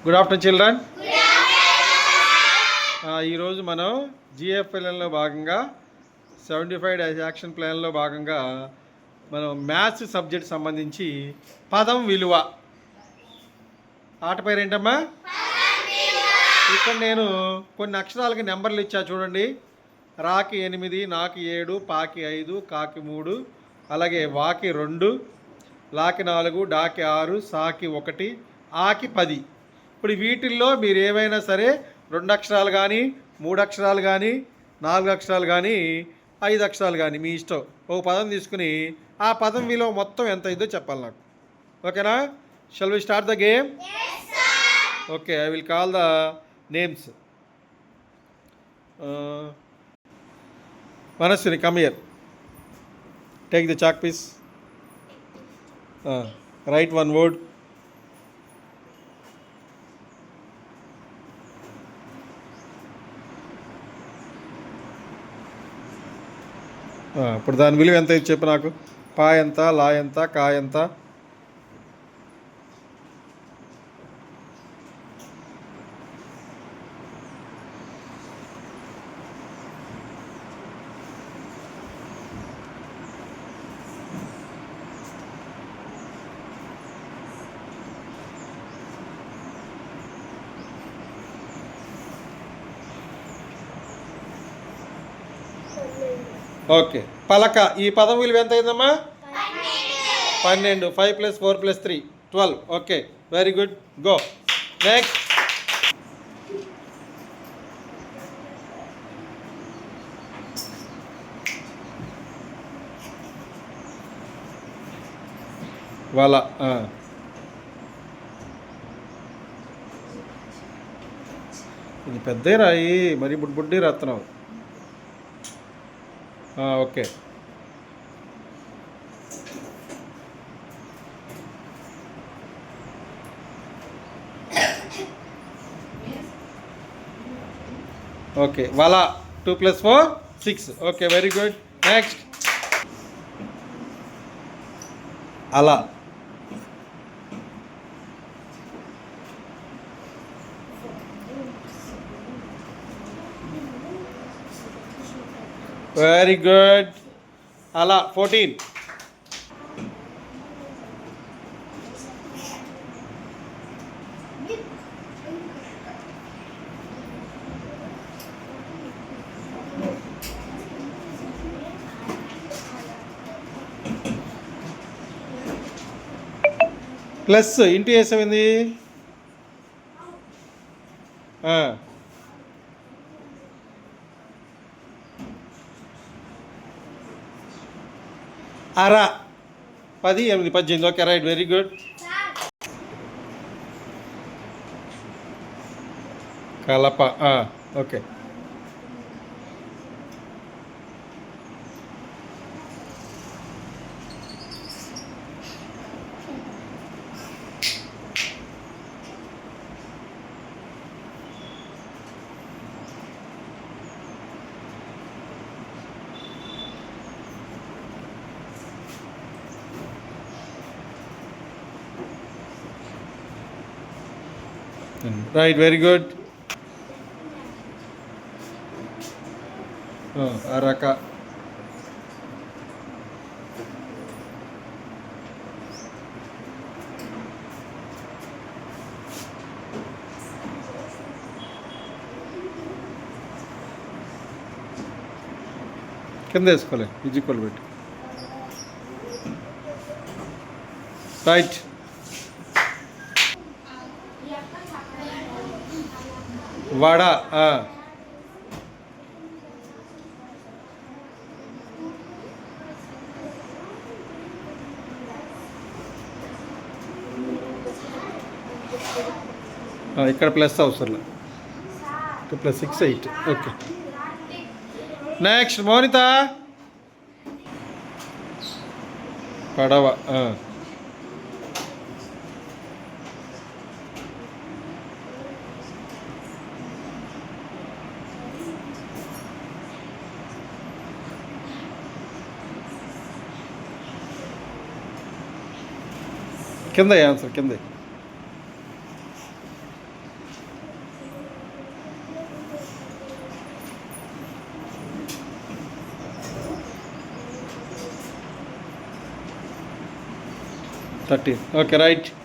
Good afternoon children. ఈరోజు మనం జిఎఫ్ఎల్ఎన్లో భాగంగా 75 డేస్ యాక్షన్ ప్లాన్లో భాగంగా మనం మ్యాథ్స్ సబ్జెక్ట్ సంబంధించి పదం విలువ ఆట పేరు ఏంటమ్మా? ఇక్కడ నేను కొన్ని అక్షరాలకి నెంబర్లు ఇచ్చా చూడండి. రాకి 8, నాకి 7, పాకి 5, కాకి 3, అలాగే వాకి 2, లాకి 4, డాకి 6, సాకి 1, ఆకి 10. ఇప్పుడు వీటిల్లో మీరు ఏమైనా సరే 2 అక్షరాలు కానీ 3 అక్షరాలు కానీ 4 అక్షరాలు కానీ 5 అక్షరాలు కానీ మీ ఇష్టం ఒక పదం తీసుకుని ఆ పదం విలువ మొత్తం ఎంత అయిందో చెప్పాలి నాకు. ఓకేనా? Shall we start the game? Okay, I will call the names. Manaswini, come here. Take the chalk piece. Write one word. ఇప్పుడు దాని విలువ ఎంత చెప్పు నాకు. పా ఎంత, లా ఎంత, కా ఎంత? ఓకే, పలక. ఈ పదం విలువ ఎంత అయిందమ్మా? 12. 5 + 4 + 3 12. Okay, very good. Go next. వల. ఇది పెద్ద రాయి, మరి బుడ్డి రత్నం. ఓకే, ఓకే, వల. 2 + 4 6. Okay, very good. నెక్స్ట్. అలా. Very good. అలా. 14. ప్లస్ ఇంటూ వేసామైంది. అర. 10, 8, 18. Okay, right, very good. కలప. Okay, right, very good. అరక. కింద వేసుకోలే, ఈక్వల్ పెట్టి. రైట్. వడ. ఇక్కడ ప్లస్ అవసరం. 2 + 6 8. Okay, next. మౌనిత. పడవ. కింద ఆన్సర్ కింద. 13. Okay, right.